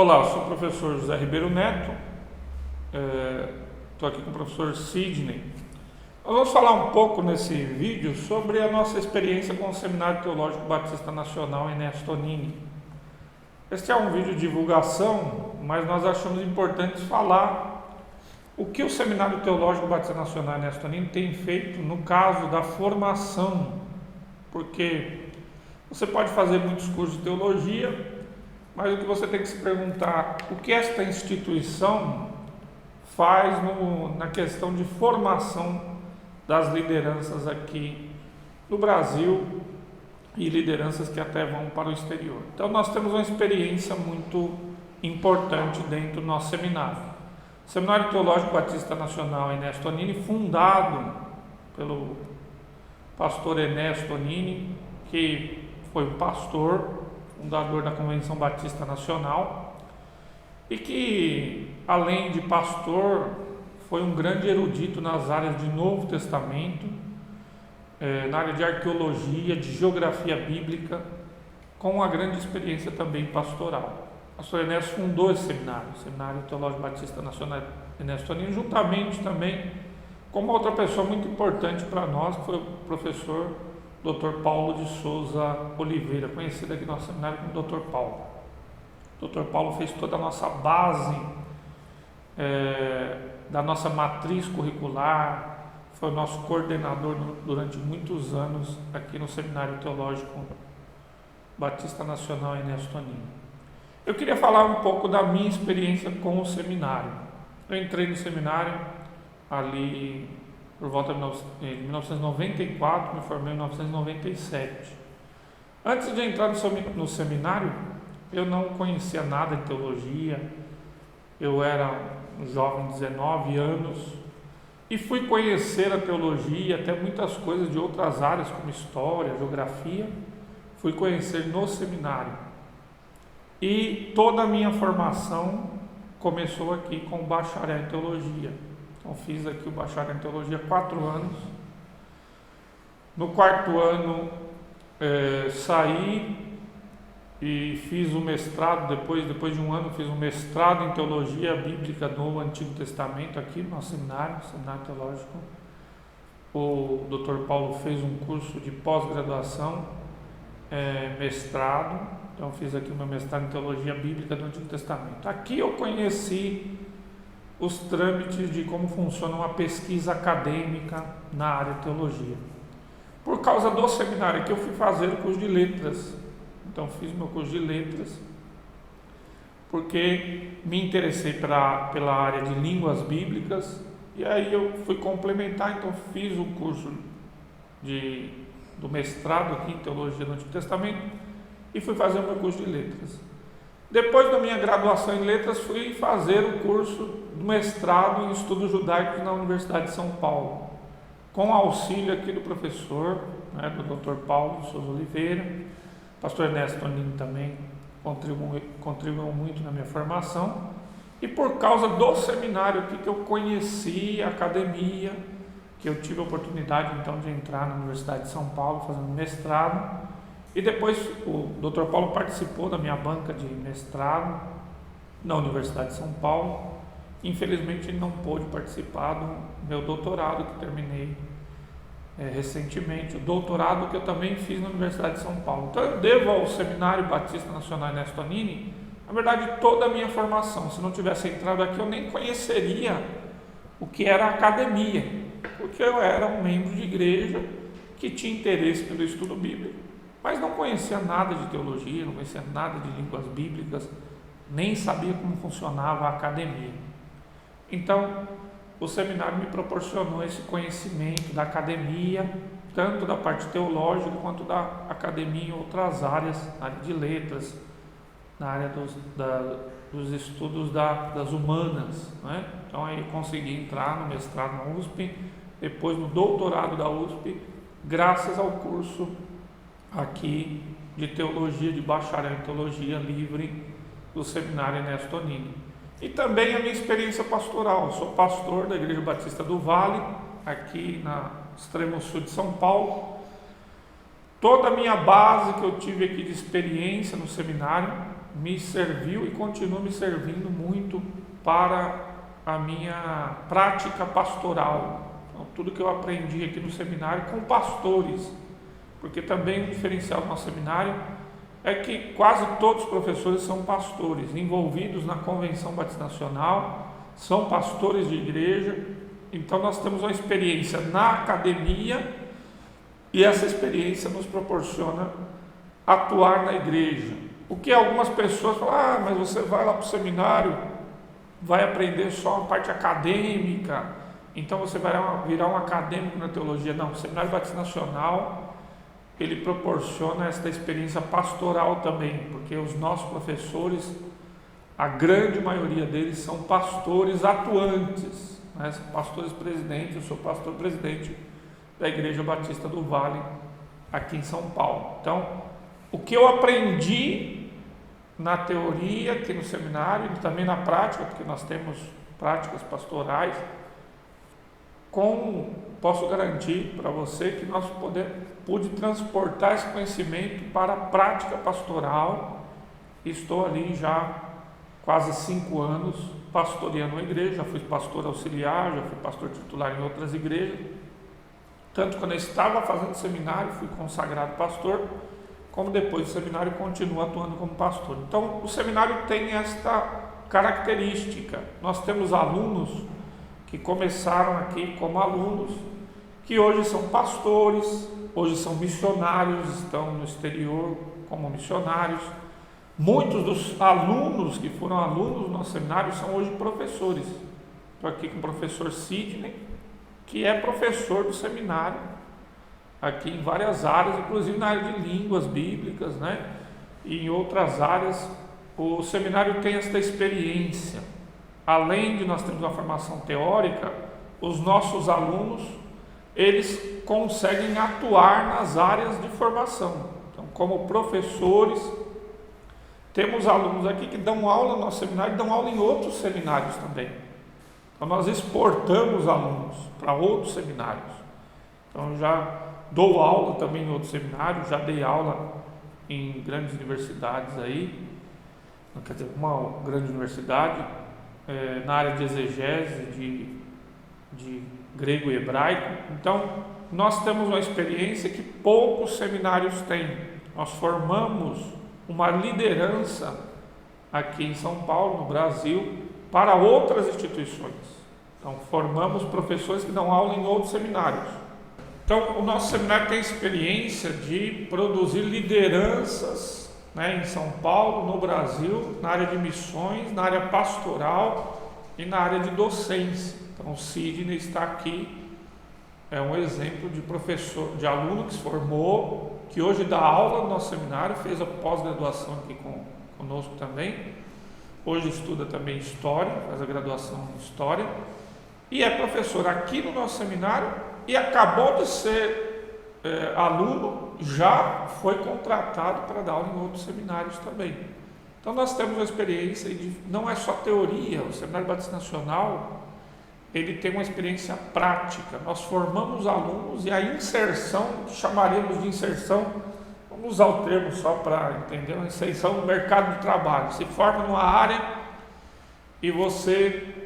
Olá, eu sou o professor José Ribeiro Neto, estou aqui com o professor Sidney. Nós vamos falar um pouco nesse vídeo sobre a nossa experiência com o Seminário Teológico Batista Nacional Ernesto Nini. Este é um vídeo de divulgação, mas nós achamos importante falar o que o Seminário Teológico Batista Nacional Ernesto Nini tem feito no caso da formação, porque você pode fazer muitos cursos de teologia, mas o que você tem que se perguntar, o que esta instituição faz na questão de formação das lideranças aqui no Brasil e lideranças que até vão para o exterior. Então nós temos uma experiência muito importante dentro do nosso seminário. O Seminário Teológico Batista Nacional Ernesto Nini, fundado pelo pastor Ernesto Nini, que foi um pastor, fundador da Convenção Batista Nacional, e que, além de pastor, foi um grande erudito nas áreas de Novo Testamento, na área de arqueologia, de geografia bíblica, com uma grande experiência também pastoral. O pastor Ernesto fundou esse seminário, o Seminário Teológico Batista Nacional Ernesto Nini, juntamente também com uma outra pessoa muito importante para nós, que foi o professor Dr. Paulo de Souza Oliveira, conhecido aqui no nosso seminário como Dr. Paulo. O Dr. Paulo fez toda a nossa base da nossa matriz curricular, foi o nosso coordenador durante muitos anos aqui no Seminário Teológico Batista Nacional Ernesto Nini. Eu queria falar um pouco da minha experiência com o seminário. Eu entrei no seminário ali por volta de 1994, me formei em 1997. Antes de entrar no seminário, eu não conhecia nada de teologia, eu era um jovem de 19 anos e fui conhecer a teologia, até muitas coisas de outras áreas como história, geografia, fui conhecer no seminário. E toda a minha formação começou aqui com o bacharel em teologia. Então fiz aqui o bacharel em teologia 4 anos. No 4º ano saí e fiz o mestrado, depois de um ano fiz um mestrado em teologia bíblica no Antigo Testamento aqui no nosso seminário teológico. O Dr. Paulo fez um curso de pós-graduação, mestrado, então fiz aqui o meu mestrado em teologia bíblica do Antigo Testamento. Aqui eu conheci os trâmites de como funciona uma pesquisa acadêmica na área de teologia. Por causa do seminário que eu fui fazer o curso de letras, então fiz meu curso de letras, porque me interessei pela área de línguas bíblicas, e aí eu fui complementar, então fiz o curso do mestrado aqui em teologia do Antigo Testamento, e fui fazer o meu curso de letras. Depois da minha graduação em letras, fui fazer o curso do mestrado em estudos judaicos na Universidade de São Paulo, com auxílio aqui do professor, do Dr. Paulo de Souza Oliveira. O pastor Ernesto Nini também contribuiu muito na minha formação, e por causa do seminário aqui que eu conheci a academia, que eu tive a oportunidade então de entrar na Universidade de São Paulo fazendo mestrado. E depois o Dr. Paulo participou da minha banca de mestrado na Universidade de São Paulo. Infelizmente ele não pôde participar do meu doutorado, que terminei recentemente, o doutorado que eu também fiz na Universidade de São Paulo. Então eu devo ao Seminário Batista Nacional Ernesto Nini, na verdade, toda a minha formação. Se não tivesse entrado aqui, eu nem conheceria o que era a academia, porque eu era um membro de igreja que tinha interesse pelo estudo bíblico, mas não conhecia nada de teologia, não conhecia nada de línguas bíblicas, nem sabia como funcionava a academia. Então, o seminário me proporcionou esse conhecimento da academia, tanto da parte teológica quanto da academia em outras áreas, na área de letras, na área dos estudos das humanas, né? Então, aí eu consegui entrar no mestrado na USP, depois no doutorado da USP, graças ao curso aqui de teologia, de bacharel em teologia livre do Seminário Ernesto Nini. E também a minha experiência pastoral. Eu sou pastor da Igreja Batista do Vale, aqui no extremo sul de São Paulo. Toda a minha base que eu tive aqui de experiência no seminário me serviu e continua me servindo muito para a minha prática pastoral. Então, tudo que eu aprendi aqui no seminário com pastores, porque também o diferencial do nosso seminário é que quase todos os professores são pastores, envolvidos na Convenção Batista Nacional, são pastores de igreja. Então nós temos uma experiência na academia e essa experiência nos proporciona atuar na igreja. O que algumas pessoas falam, mas você vai lá para o seminário, vai aprender só a parte acadêmica, então você vai virar um acadêmico na teologia. Não, o Seminário Batista Nacional ele proporciona esta experiência pastoral também, porque os nossos professores, a grande maioria deles são pastores atuantes, né? São pastores presidentes. Eu sou pastor presidente da Igreja Batista do Vale, aqui em São Paulo. Então, o que eu aprendi na teoria, aqui no seminário, e também na prática, porque nós temos práticas pastorais, posso garantir para você que nós pude transportar esse conhecimento para a prática pastoral. Estou ali já quase 5 anos pastoreando a igreja, já fui pastor auxiliar, já fui pastor titular em outras igrejas. Tanto quando eu estava fazendo seminário, fui consagrado pastor, como depois do seminário continuo atuando como pastor. Então, o seminário tem esta característica. Nós temos alunos que começaram aqui como alunos, que hoje são pastores, hoje são missionários, estão no exterior como missionários. Muitos dos alunos que foram alunos do nosso seminário são hoje professores. Estou aqui com o professor Sidney, que é professor do seminário, aqui em várias áreas, inclusive na área de línguas bíblicas, né? E em outras áreas. O seminário tem esta experiência. Além de nós termos uma formação teórica, os nossos alunos, eles conseguem atuar nas áreas de formação. Então, como professores, temos alunos aqui que dão aula no nosso seminário e dão aula em outros seminários também. Então, nós exportamos alunos para outros seminários. Então, eu já dou aula também em outros seminários, já dei aula em grandes universidades aí, quer dizer, uma grande universidade, na área de exegese, de grego e hebraico. Então, nós temos uma experiência que poucos seminários têm. Nós formamos uma liderança aqui em São Paulo, no Brasil, para outras instituições. Então, formamos professores que dão aula em outros seminários. Então, o nosso seminário tem experiência de produzir lideranças, né, em São Paulo, no Brasil, na área de missões, na área pastoral e na área de docência. Então, o Sidney está aqui, é um exemplo de professor, de aluno que se formou, que hoje dá aula no nosso seminário, fez a pós-graduação aqui conosco também. Hoje estuda também História, faz a graduação em História, e é professor aqui no nosso seminário e acabou de ser aluno, já foi contratado para dar aula em outros seminários também. Então nós temos uma experiência de, não é só teoria, o Seminário Batista Nacional, ele tem uma experiência prática. Nós formamos alunos e a inserção, chamaremos de inserção, vamos usar o termo só para entender, uma inserção no mercado de trabalho. Se forma numa área e você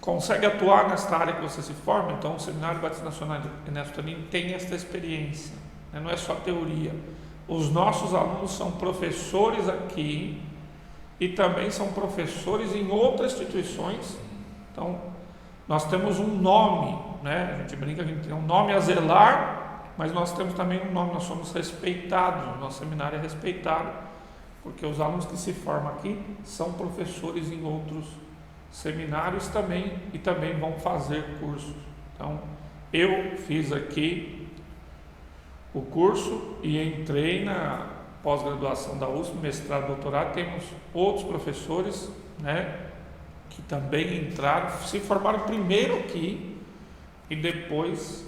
consegue atuar nesta área que você se forma. Então o Seminário Batista Nacional Ernesto Tanini tem esta experiência, né? Não é só teoria. Os nossos alunos são professores aqui e também são professores em outras instituições. Então nós temos um nome, né? A gente brinca que a gente tem um nome a zelar, mas nós temos também um nome, nós somos respeitados, o nosso seminário é respeitado, porque os alunos que se formam aqui são professores em outros seminários também, e também vão fazer cursos. Então, eu fiz aqui o curso e entrei na pós-graduação da USP, mestrado, doutorado. Temos outros professores, né, que também entraram, se formaram primeiro aqui e depois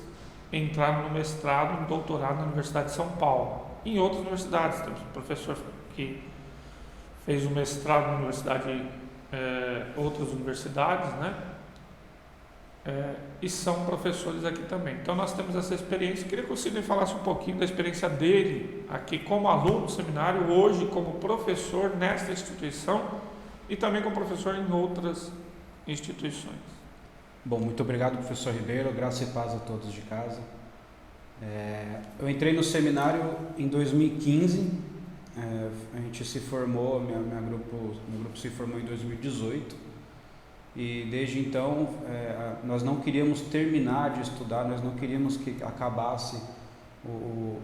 entraram no mestrado, no doutorado na Universidade de São Paulo. Em outras universidades, temos um professor que fez o mestrado na universidade, outras universidades, né? e são professores aqui também. Então nós temos essa experiência. Queria que o Sidney falasse um pouquinho da experiência dele aqui como aluno do seminário, hoje como professor nesta instituição e também como professor em outras instituições. Bom, muito obrigado, professor Ribeiro. Graça e paz a todos de casa. Eu entrei no seminário em 2015. A gente se formou, meu grupo se formou em 2018. E desde então nós não queríamos terminar de estudar, nós não queríamos que acabasse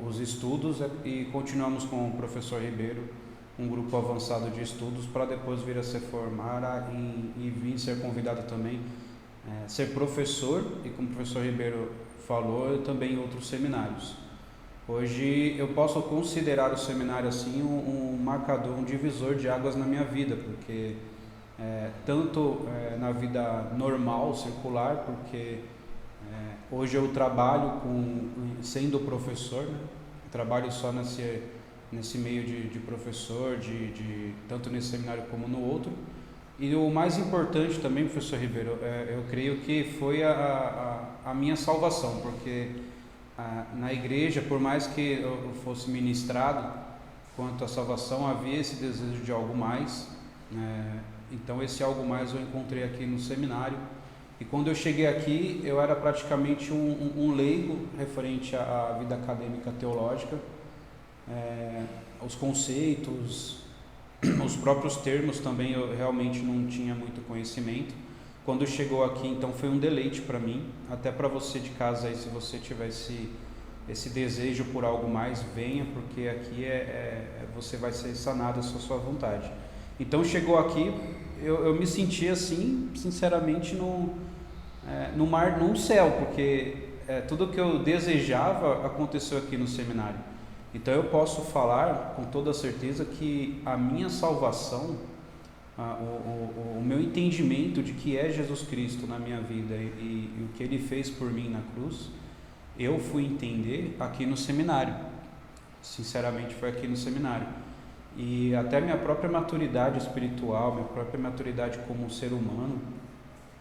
os estudos e continuamos com o professor Ribeiro, um grupo avançado de estudos, para depois vir a se formar e vir ser convidado também ser professor, e como o professor Ribeiro falou, eu também em outros seminários. Hoje eu posso considerar o seminário assim um marcador, um divisor de águas na minha vida, porque tanto na vida normal, circular, porque hoje eu trabalho sendo professor, né? Trabalho só nesse meio de professor, tanto nesse seminário como no outro. E o mais importante também, professor Ribeiro, eu creio que foi a minha salvação, porque na igreja, por mais que eu fosse ministrado quanto à salvação, havia esse desejo de algo mais, então esse algo mais eu encontrei aqui no seminário. E quando eu cheguei aqui, eu era praticamente um leigo referente à vida acadêmica teológica, os conceitos, os próprios termos também eu realmente não tinha muito conhecimento. Quando chegou aqui, então foi um deleite para mim, até para você de casa aí, se você tiver esse desejo por algo mais, venha, porque aqui você vai ser sanado a sua vontade. Então chegou aqui, eu me senti assim, sinceramente, num céu, porque tudo que eu desejava aconteceu aqui no seminário. Então eu posso falar com toda certeza que a minha salvação, o meu entendimento de que é Jesus Cristo na minha vida e o que Ele fez por mim na cruz, eu fui entender aqui no seminário. Sinceramente foi aqui no seminário. E até minha própria maturidade espiritual, minha própria maturidade como ser humano,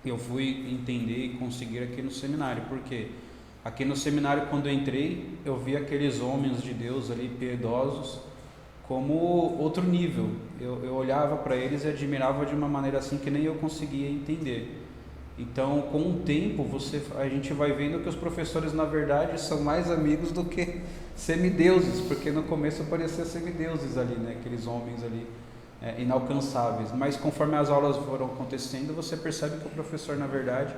eu fui entender e conseguir aqui no seminário. Porque aqui no seminário, quando eu entrei, eu vi aqueles homens de Deus ali, piedosos, como outro nível. Eu olhava para eles e admirava de uma maneira assim que nem eu conseguia entender. Então, com o tempo, a gente vai vendo que os professores, na verdade, são mais amigos do que semideuses, porque no começo parecia semideuses ali, né? Aqueles homens ali inalcançáveis. Mas conforme as aulas foram acontecendo, você percebe que o professor, na verdade,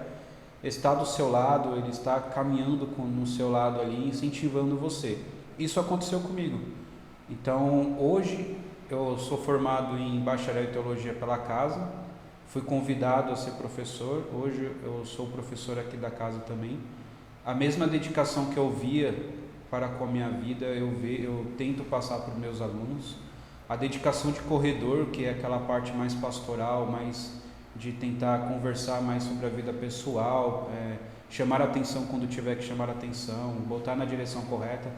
está do seu lado, ele está caminhando no seu lado ali, incentivando você. Isso aconteceu comigo. Então, hoje, eu sou formado em bacharel em teologia pela casa, fui convidado a ser professor, hoje eu sou professor aqui da casa também. A mesma dedicação que eu via para com a minha vida, eu tento passar para os meus alunos. A dedicação de corredor, que é aquela parte mais pastoral, mais de tentar conversar mais sobre a vida pessoal, chamar a atenção quando tiver que chamar a atenção, botar na direção correta.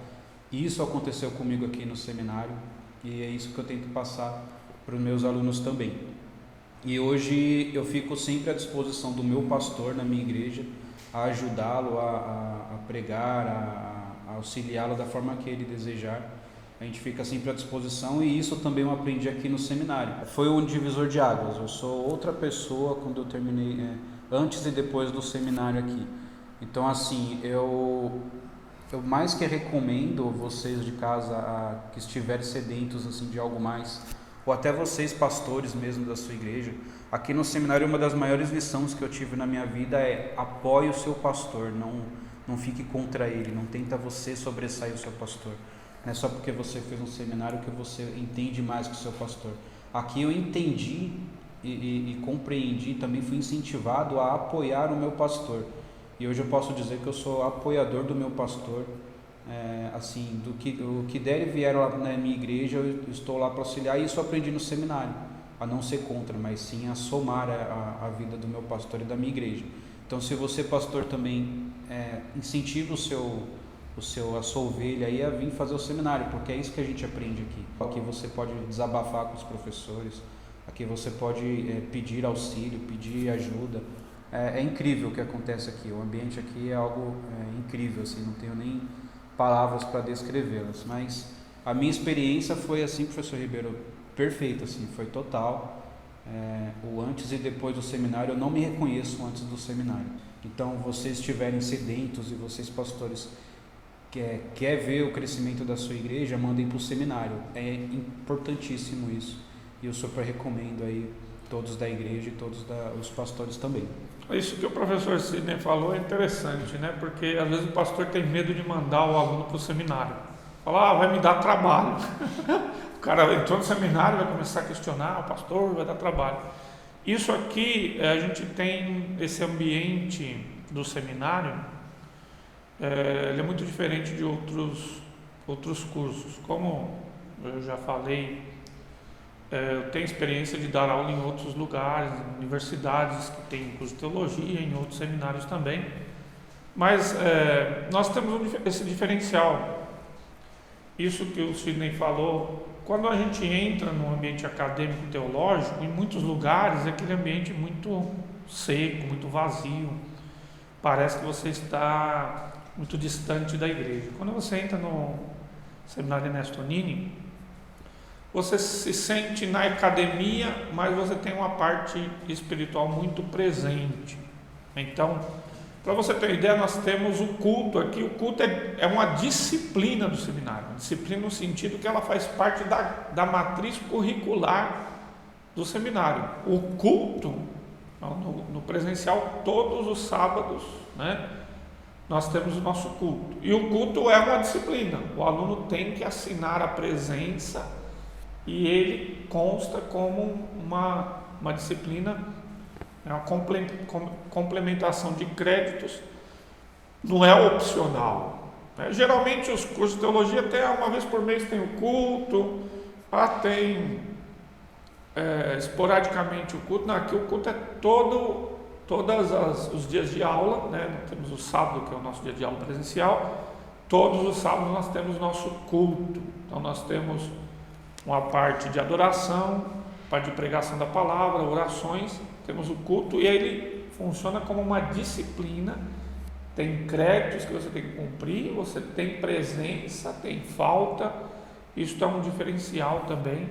Isso aconteceu comigo aqui no seminário e é isso que eu tento passar para os meus alunos também. E hoje eu fico sempre à disposição do meu pastor na minha igreja, a ajudá-lo a pregar, a auxiliá-lo da forma que ele desejar. A gente fica sempre à disposição e isso também eu aprendi aqui no seminário. Foi um divisor de águas, eu sou outra pessoa quando eu terminei, antes e depois do seminário aqui. Então assim, eu mais que recomendo vocês de casa que estiverem sedentos assim, de algo mais, ou até vocês pastores mesmo da sua igreja, aqui no seminário uma das maiores lições que eu tive na minha vida é apoie o seu pastor, não fique contra ele, não tenta você sobressair o seu pastor. Não é só porque você fez um seminário que você entende mais que o seu pastor. Aqui eu entendi e compreendi, também fui incentivado a apoiar o meu pastor. E hoje eu posso dizer que eu sou apoiador do meu pastor. Assim, o que der e vier lá na minha igreja, eu estou lá para auxiliar. E isso eu aprendi no seminário, a não ser contra, mas sim a somar a vida do meu pastor e da minha igreja. Então, se você, pastor, também incentiva a sua ovelha aí a vir fazer o seminário, porque é isso que a gente aprende aqui. Aqui você pode desabafar com os professores, aqui você pode pedir auxílio, pedir ajuda, é incrível o que acontece aqui. O ambiente aqui é algo incrível, assim, não tenho nem palavras para descrevê-las, mas a minha experiência foi assim, professor Ribeiro, perfeita, assim, foi total. O antes e depois do seminário, eu não me reconheço antes do seminário. Então, vocês estiverem sedentos e vocês, pastores, quer ver o crescimento da sua igreja, mandem para o seminário. É importantíssimo isso. E eu super recomendo aí todos da igreja e todos os pastores também. Isso que o professor Sidney falou é interessante, né? Porque às vezes o pastor tem medo de mandar o aluno para o seminário. Fala, vai me dar trabalho. O cara entrou no seminário, vai começar a questionar, o pastor vai dar trabalho. Isso aqui, a gente tem esse ambiente do seminário, ele é muito diferente de outros cursos. Como eu já falei, eu tenho experiência de dar aula em outros lugares, em universidades que tem curso de teologia, em outros seminários também, mas nós temos esse diferencial. Isso que o Sidney falou, quando a gente entra no ambiente acadêmico teológico, em muitos lugares é aquele ambiente muito seco, muito vazio, parece que você está muito distante da igreja. Quando você entra no seminário Ernesto Nini, você se sente na academia, mas você tem uma parte espiritual muito presente. Então, para você ter uma ideia, nós temos o culto aqui. O culto é uma disciplina do seminário, uma disciplina no sentido que ela faz parte da matriz curricular do seminário. O culto, no presencial, todos os sábados, né, nós temos o nosso culto. E o culto é uma disciplina. O aluno tem que assinar a presença e ele consta como uma disciplina. É uma complementação de créditos, não é opcional. Geralmente os cursos de teologia até uma vez por mês tem o culto, tem esporadicamente o culto. Não, aqui o culto é todos os dias de aula, né? Nós temos o sábado, que é o nosso dia de aula presencial, todos os sábados nós temos nosso culto. Então nós temos uma parte de adoração, parte de pregação da palavra, orações. Temos o culto e ele funciona como uma disciplina, tem créditos que você tem que cumprir, você tem presença, tem falta. Isso é um diferencial também,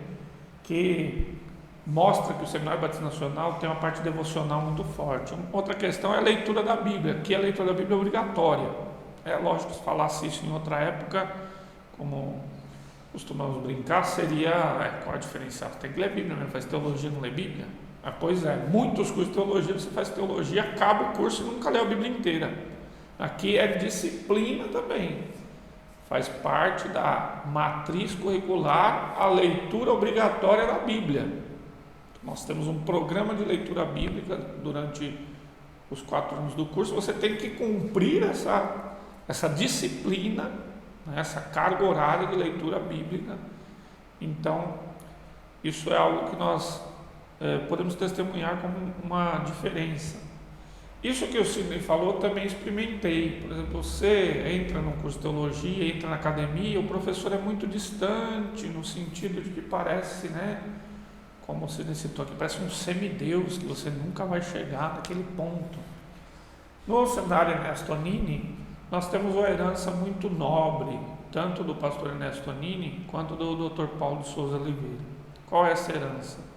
que mostra que o Seminário Batista Nacional tem uma parte devocional muito forte. Outra questão é a leitura da Bíblia, que a leitura da Bíblia é obrigatória. É lógico que se falasse isso em outra época, como costumamos brincar, seria, qual a diferença? Você tem que ler Bíblia, não faz teologia, não lê Bíblia? Pois é, muitos cursos de teologia, você faz teologia, acaba o curso e nunca lê a Bíblia inteira. Aqui é disciplina também, faz parte da matriz curricular a leitura obrigatória da Bíblia. Nós temos um programa de leitura bíblica durante os 4 anos do curso. Você tem que cumprir essa disciplina, né, essa carga horária de leitura bíblica. Então, isso é algo que nós podemos testemunhar como uma diferença. Isso que o Sidney falou, eu também experimentei. Por exemplo, você entra num curso de teologia, entra na academia, o professor é muito distante, no sentido de que parece, né, como o Sidney citou aqui, parece um semideus, que você nunca vai chegar naquele ponto. No seminário Ernesto Nini, nós temos uma herança muito nobre, tanto do pastor Ernesto Nini, quanto do Dr. Paulo de Souza Oliveira. Qual é essa herança?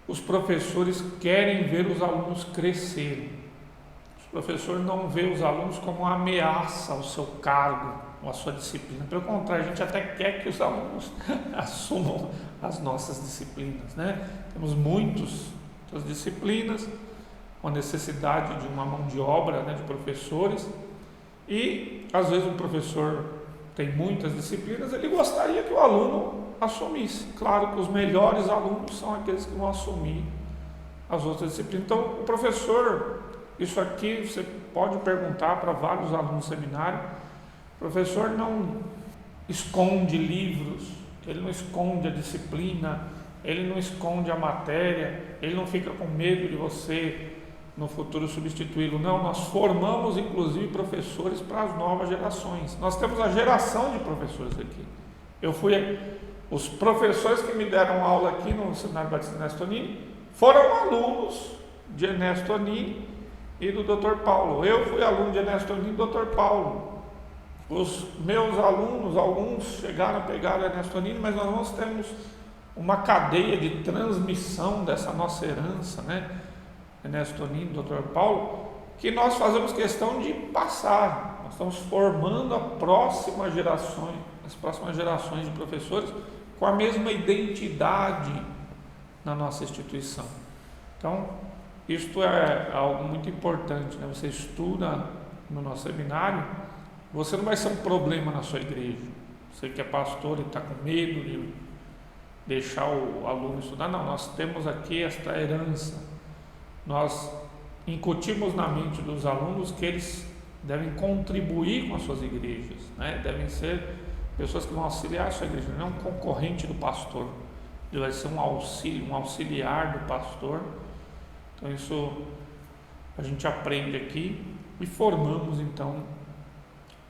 Os professores querem ver os alunos crescerem. Os professores não veem os alunos como uma ameaça ao seu cargo ou à sua disciplina. Pelo contrário, a gente até quer que os alunos assumam as nossas disciplinas, né? Temos muitas disciplinas, com a necessidade de uma mão de obra, né, de professores, e às vezes o professor tem muitas disciplinas, ele gostaria que o aluno assumisse. Claro que os melhores alunos são aqueles que vão assumir as outras disciplinas. Então, o professor, isso aqui você pode perguntar para vários alunos do seminário, o professor não esconde livros, ele não esconde a disciplina, ele não esconde a matéria, ele não fica com medo de você no futuro substituí-lo. Não, nós formamos inclusive professores para as novas gerações. Nós temos a geração de professores aqui. Os professores que me deram aula aqui no Seminário Batista Ernesto Nini foram alunos de Ernesto Nini, e do Dr. Paulo. Eu fui aluno de Ernesto Anini e do Dr. Paulo. Os meus alunos, alguns chegaram a pegar o Ernesto Anini, mas nós temos uma cadeia de transmissão dessa nossa herança, né? Ernesto Anini, Dr. Paulo, que nós fazemos questão de passar. Nós estamos formando as próximas gerações de professores com a mesma identidade na nossa instituição. Então, isto é algo muito importante, né? Você estuda no nosso seminário, você não vai ser um problema na sua igreja. Você que é pastor e está com medo de deixar o aluno estudar, não, nós temos aqui esta herança. Nós incutimos na mente dos alunos que eles devem contribuir com as suas igrejas, né? Devem ser pessoas que vão auxiliar a sua igreja, não um concorrente do pastor. Ele vai ser um auxílio, um auxiliar do pastor. Então isso a gente aprende aqui e formamos, então,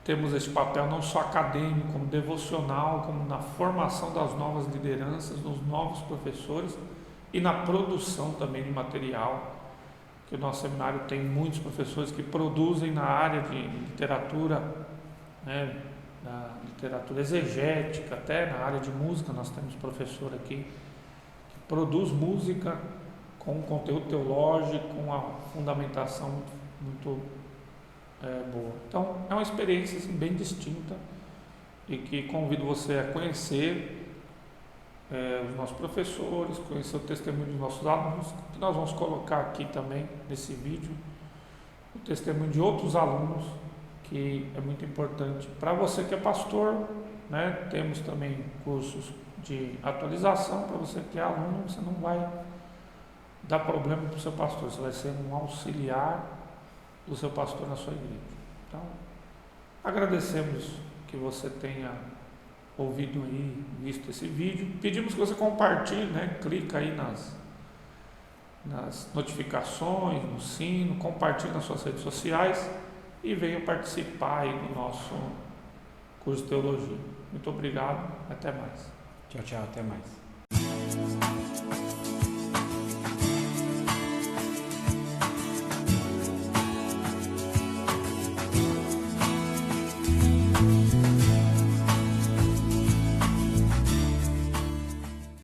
temos esse papel não só acadêmico, como devocional, como na formação das novas lideranças, dos novos professores e na produção também de material, que o nosso seminário tem muitos professores que produzem na área de literatura, né, da literatura exegética, até na área de música. Nós temos professor aqui que produz música com conteúdo teológico, com a fundamentação muito boa. Então é uma experiência assim, bem distinta e que convido você a conhecer os nossos professores, conhecer o testemunho dos nossos alunos, que nós vamos colocar aqui também nesse vídeo o testemunho de outros alunos, que é muito importante para você que é pastor, né? Temos também cursos de atualização para você que é aluno. Você não vai dar problema para o seu pastor, você vai ser um auxiliar do seu pastor na sua igreja. Então, agradecemos que você tenha ouvido aí, visto esse vídeo. Pedimos que você compartilhe, né? Clica aí nas notificações, no sino, compartilhe nas suas redes sociais e venha participar aí do nosso curso de teologia. Muito obrigado, até mais. Tchau, tchau, até mais.